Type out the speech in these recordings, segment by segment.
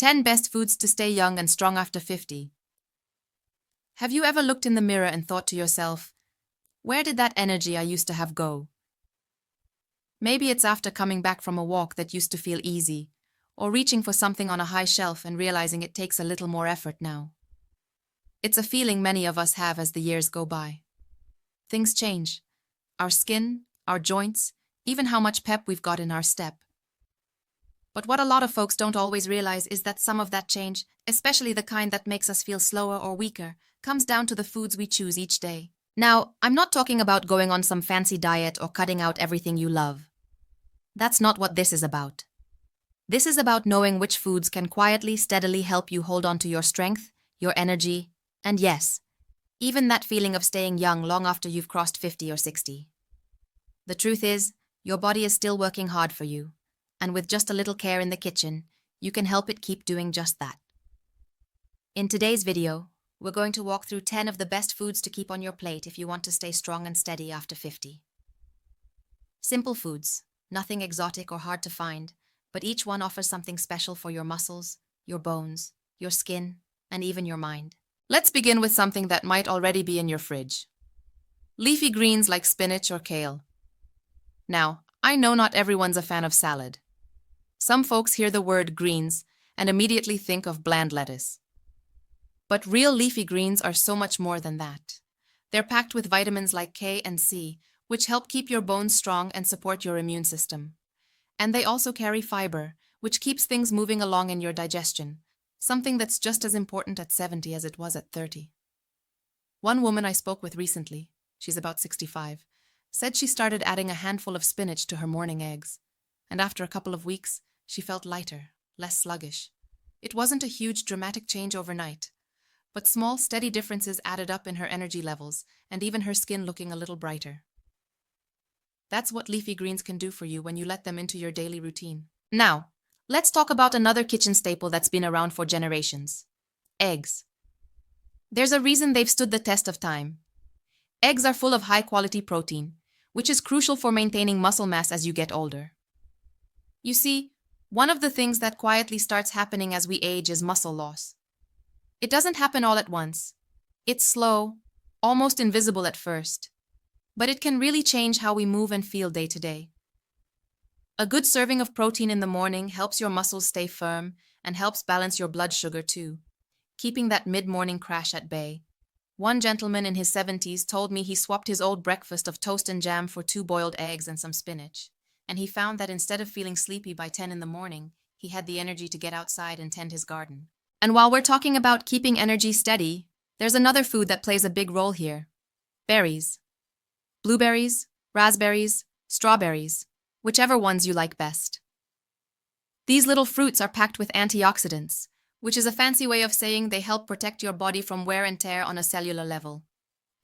10 Best Foods to Stay Young and Strong After 50. Have you ever looked in the mirror and thought to yourself, where did that energy I used to have go? Maybe it's after coming back from a walk that used to feel easy, or reaching for something on a high shelf and realizing it takes a little more effort now. It's a feeling many of us have as the years go by. Things change. Our skin, our joints, even how much pep we've got in our step. But what a lot of folks don't always realize is that some of that change, especially the kind that makes us feel slower or weaker, comes down to the foods we choose each day. Now, I'm not talking about going on some fancy diet or cutting out everything you love. That's not what this is about. This is about knowing which foods can quietly, steadily help you hold on to your strength, your energy, and yes, even that feeling of staying young long after you've crossed 50 or 60. The truth is, your body is still working hard for you, and with just a little care in the kitchen, you can help it keep doing just that. In today's video, we're going to walk through 10 of the best foods to keep on your plate if you want to stay strong and steady after 50. Simple foods, nothing exotic or hard to find, but each one offers something special for your muscles, your bones, your skin, and even your mind. Let's begin with something that might already be in your fridge. Leafy greens like spinach or kale. Now, I know not everyone's a fan of salad. Some folks hear the word greens and immediately think of bland lettuce. But real leafy greens are so much more than that. They're packed with vitamins like K and C, which help keep your bones strong and support your immune system. And they also carry fiber, which keeps things moving along in your digestion, something that's just as important at 70 as it was at 30. One woman I spoke with recently, she's about 65, said she started adding a handful of spinach to her morning eggs, and after a couple of weeks, she felt lighter, less sluggish. It wasn't a huge dramatic change overnight, but small, steady differences added up in her energy levels and even her skin looking a little brighter. That's what leafy greens can do for you when you let them into your daily routine. Now, let's talk about another kitchen staple that's been around for generations. Eggs. There's a reason they've stood the test of time. Eggs are full of high-quality protein, which is crucial for maintaining muscle mass as you get older. You see, one of the things that quietly starts happening as we age is muscle loss. It doesn't happen all at once. It's slow, almost invisible at first, but it can really change how we move and feel day to day. A good serving of protein in the morning helps your muscles stay firm and helps balance your blood sugar too, keeping that mid-morning crash at bay. One gentleman in his 70s told me he swapped his old breakfast of toast and jam for 2 boiled eggs and some spinach, and he found that instead of feeling sleepy by 10 in the morning, he had the energy to get outside and tend his garden. And while we're talking about keeping energy steady, there's another food that plays a big role here. Berries. Blueberries, raspberries, strawberries, whichever ones you like best. These little fruits are packed with antioxidants, which is a fancy way of saying they help protect your body from wear and tear on a cellular level.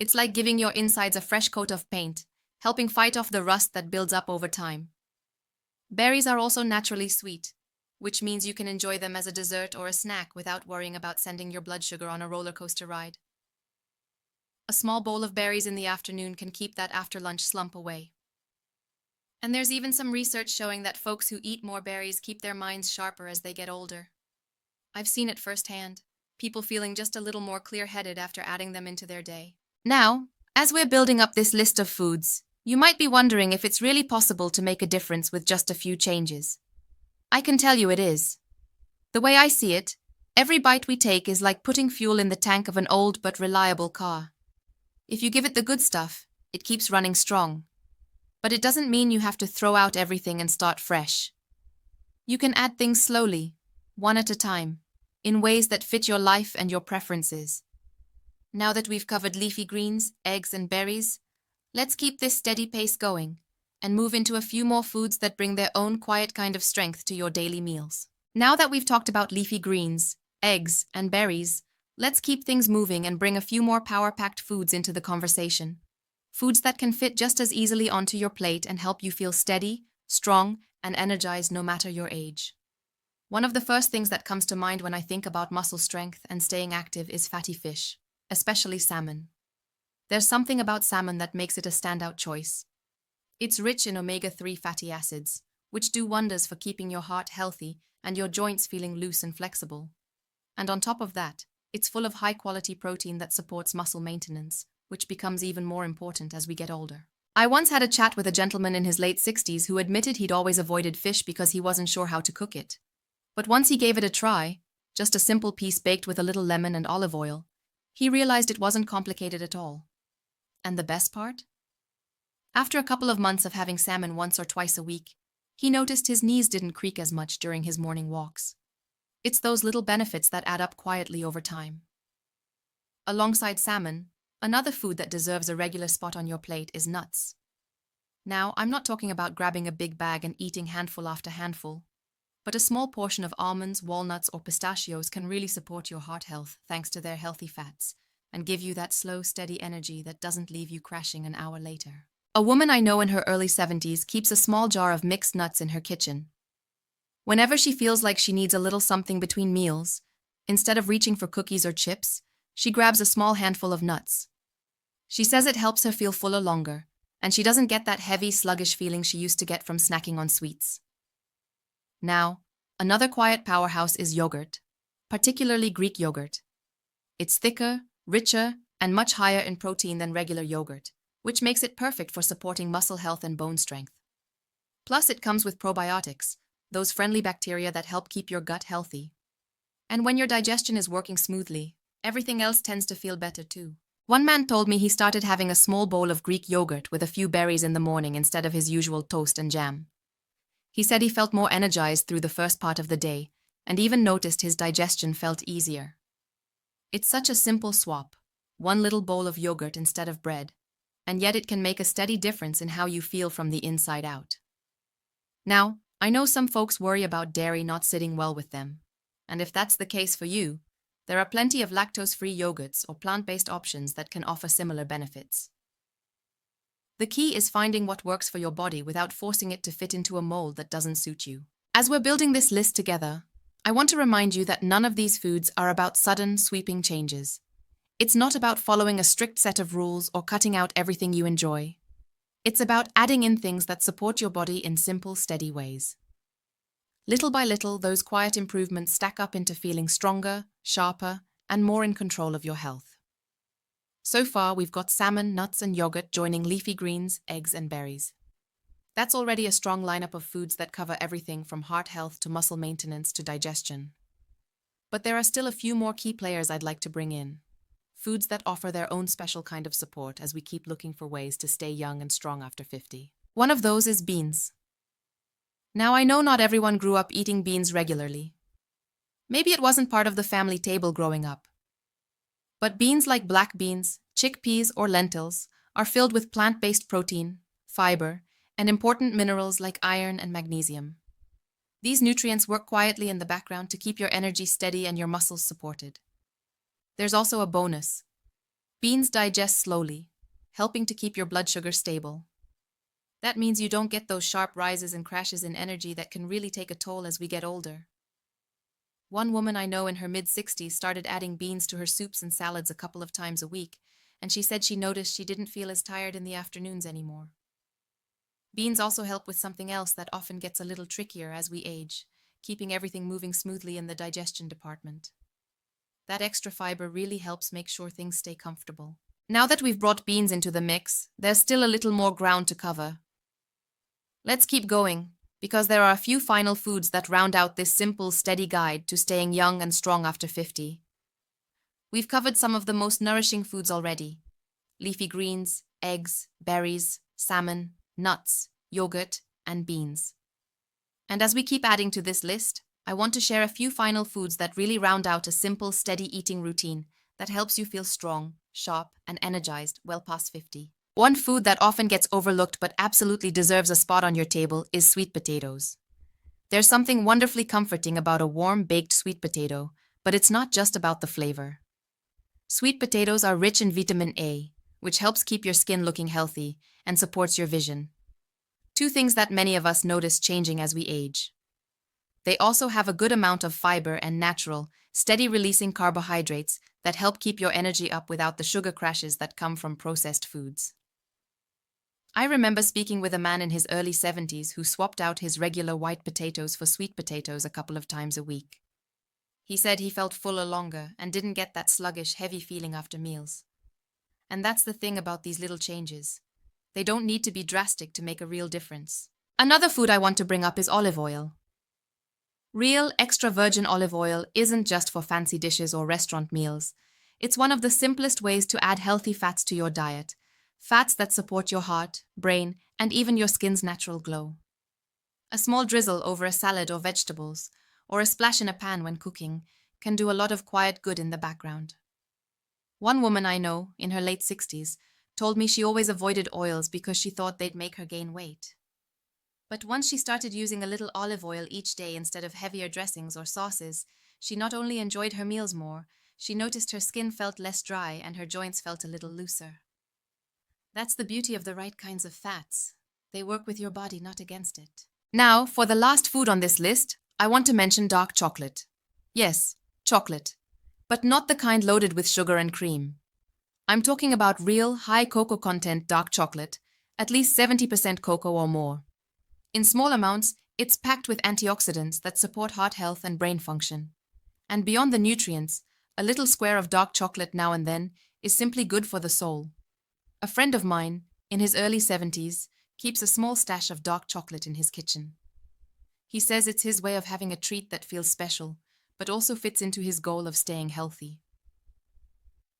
It's like giving your insides a fresh coat of paint, helping fight off the rust that builds up over time. Berries are also naturally sweet, which means you can enjoy them as a dessert or a snack without worrying about sending your blood sugar on a roller coaster ride. A small bowl of berries in the afternoon can keep that after-lunch slump away. And there's even some research showing that folks who eat more berries keep their minds sharper as they get older. I've seen it firsthand, people feeling just a little more clear-headed after adding them into their day. Now, as we're building up this list of foods, you might be wondering if it's really possible to make a difference with just a few changes. I can tell you it is. The way I see it, every bite we take is like putting fuel in the tank of an old but reliable car. If you give it the good stuff, it keeps running strong. But it doesn't mean you have to throw out everything and start fresh. You can add things slowly, one at a time, in ways that fit your life and your preferences. Now that we've covered leafy greens, eggs, and berries, let's keep this steady pace going and move into a few more foods that bring their own quiet kind of strength to your daily meals. Now that we've talked about leafy greens, eggs, and berries, let's keep things moving and bring a few more power-packed foods into the conversation. Foods that can fit just as easily onto your plate and help you feel steady, strong, and energized no matter your age. One of the first things that comes to mind when I think about muscle strength and staying active is fatty fish, especially salmon. There's something about salmon that makes it a standout choice. It's rich in omega-3 fatty acids, which do wonders for keeping your heart healthy and your joints feeling loose and flexible. And on top of that, it's full of high-quality protein that supports muscle maintenance, which becomes even more important as we get older. I once had a chat with a gentleman in his late 60s who admitted he'd always avoided fish because he wasn't sure how to cook it. But once he gave it a try, just a simple piece baked with a little lemon and olive oil, he realized it wasn't complicated at all. And the best part? After a couple of months of having salmon once or twice a week, he noticed his knees didn't creak as much during his morning walks. It's those little benefits that add up quietly over time. Alongside salmon, another food that deserves a regular spot on your plate is nuts. Now, I'm not talking about grabbing a big bag and eating handful after handful, but a small portion of almonds, walnuts, or pistachios can really support your heart health thanks to their healthy fats and give you that slow, steady energy that doesn't leave you crashing an hour later. A woman I know in her early 70s keeps a small jar of mixed nuts in her kitchen. Whenever she feels like she needs a little something between meals, instead of reaching for cookies or chips, she grabs a small handful of nuts. She says it helps her feel fuller longer, and she doesn't get that heavy, sluggish feeling she used to get from snacking on sweets. Now, another quiet powerhouse is yogurt, particularly Greek yogurt. It's thicker, richer, and much higher in protein than regular yogurt, which makes it perfect for supporting muscle health and bone strength. Plus, it comes with probiotics, those friendly bacteria that help keep your gut healthy. And when your digestion is working smoothly, everything else tends to feel better too. One man told me he started having a small bowl of Greek yogurt with a few berries in the morning instead of his usual toast and jam. He said he felt more energized through the first part of the day, and even noticed his digestion felt easier. It's such a simple swap, one little bowl of yogurt instead of bread, and yet it can make a steady difference in how you feel from the inside out. Now, I know some folks worry about dairy not sitting well with them, and if that's the case for you, there are plenty of lactose-free yogurts or plant-based options that can offer similar benefits. The key is finding what works for your body without forcing it to fit into a mold that doesn't suit you. As we're building this list together, I want to remind you that none of these foods are about sudden, sweeping changes. It's not about following a strict set of rules or cutting out everything you enjoy. It's about adding in things that support your body in simple, steady ways. Little by little, those quiet improvements stack up into feeling stronger, sharper, and more in control of your health. So far, we've got salmon, nuts, and yogurt joining leafy greens, eggs, and berries. That's already a strong lineup of foods that cover everything from heart health to muscle maintenance to digestion. But there are still a few more key players I'd like to bring in. Foods that offer their own special kind of support as we keep looking for ways to stay young and strong after 50. One of those is beans. Now, I know not everyone grew up eating beans regularly. Maybe it wasn't part of the family table growing up. But beans like black beans, chickpeas, or lentils are filled with plant-based protein, fiber, and important minerals like iron and magnesium. These nutrients work quietly in the background to keep your energy steady and your muscles supported. There's also a bonus. Beans digest slowly, helping to keep your blood sugar stable. That means you don't get those sharp rises and crashes in energy that can really take a toll as we get older. One woman I know in her mid-60s started adding beans to her soups and salads a couple of times a week, and she said she noticed she didn't feel as tired in the afternoons anymore. Beans also help with something else that often gets a little trickier as we age, keeping everything moving smoothly in the digestion department. That extra fiber really helps make sure things stay comfortable. Now that we've brought beans into the mix, there's still a little more ground to cover. Let's keep going, because there are a few final foods that round out this simple, steady guide to staying young and strong after 50. We've covered some of the most nourishing foods already: leafy greens, eggs, berries, salmon, nuts, yogurt, and beans. And as we keep adding to this list, I want to share a few final foods that really round out a simple, steady eating routine that helps you feel strong, sharp, and energized well past 50. One food that often gets overlooked but absolutely deserves a spot on your table is sweet potatoes. There's something wonderfully comforting about a warm, baked sweet potato, but it's not just about the flavor. Sweet potatoes are rich in vitamin A, which helps keep your skin looking healthy and supports your vision. Two things that many of us notice changing as we age. They also have a good amount of fiber and natural, steady-releasing carbohydrates that help keep your energy up without the sugar crashes that come from processed foods. I remember speaking with a man in his early 70s who swapped out his regular white potatoes for sweet potatoes a couple of times a week. He said he felt fuller longer and didn't get that sluggish, heavy feeling after meals. And that's the thing about these little changes. They don't need to be drastic to make a real difference. Another food I want to bring up is olive oil. Real, extra virgin olive oil isn't just for fancy dishes or restaurant meals. It's one of the simplest ways to add healthy fats to your diet. Fats that support your heart, brain, and even your skin's natural glow. A small drizzle over a salad or vegetables, or a splash in a pan when cooking, can do a lot of quiet good in the background. One woman I know, in her late 60s, told me she always avoided oils because she thought they'd make her gain weight. But once she started using a little olive oil each day instead of heavier dressings or sauces, she not only enjoyed her meals more, she noticed her skin felt less dry and her joints felt a little looser. That's the beauty of the right kinds of fats. They work with your body, not against it. Now, for the last food on this list, I want to mention dark chocolate. Yes, chocolate. But not the kind loaded with sugar and cream. I'm talking about real, high cocoa content dark chocolate, at least 70% cocoa or more. In small amounts, it's packed with antioxidants that support heart health and brain function. And beyond the nutrients, a little square of dark chocolate now and then is simply good for the soul. A friend of mine, in his early 70s, keeps a small stash of dark chocolate in his kitchen. He says it's his way of having a treat that feels special, but also fits into his goal of staying healthy.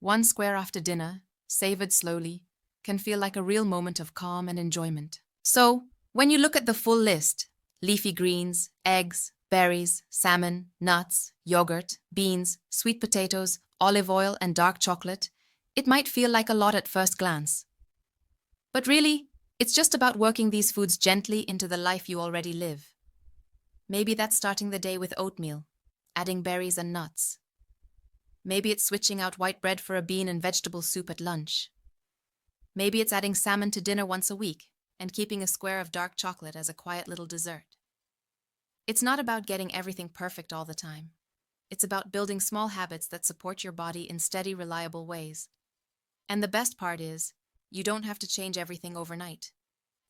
One square after dinner, savored slowly, can feel like a real moment of calm and enjoyment. So, when you look at the full list, leafy greens, eggs, berries, salmon, nuts, yogurt, beans, sweet potatoes, olive oil, and dark chocolate, it might feel like a lot at first glance. But really, it's just about working these foods gently into the life you already live. Maybe that's starting the day with oatmeal, adding berries and nuts. Maybe it's switching out white bread for a bean and vegetable soup at lunch. Maybe it's adding salmon to dinner once a week and keeping a square of dark chocolate as a quiet little dessert. It's not about getting everything perfect all the time. It's about building small habits that support your body in steady, reliable ways. And the best part is, you don't have to change everything overnight.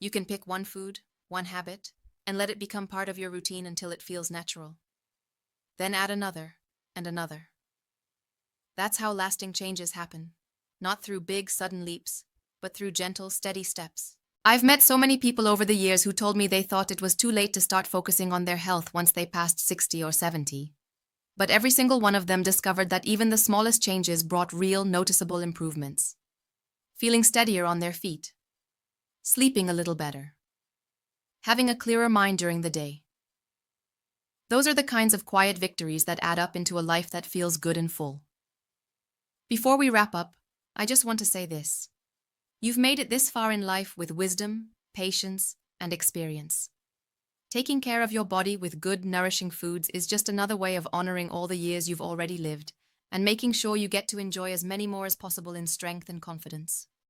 You can pick one food, one habit, and let it become part of your routine until it feels natural. Then add another, and another. That's how lasting changes happen, not through big, sudden leaps, but through gentle, steady steps. I've met so many people over the years who told me they thought it was too late to start focusing on their health once they passed 60 or 70. But every single one of them discovered that even the smallest changes brought real, noticeable improvements. Feeling steadier on their feet. Sleeping a little better. Having a clearer mind during the day. Those are the kinds of quiet victories that add up into a life that feels good and full. Before we wrap up, I just want to say this. You've made it this far in life with wisdom, patience, and experience. Taking care of your body with good, nourishing foods is just another way of honoring all the years you've already lived and making sure you get to enjoy as many more as possible in strength and confidence.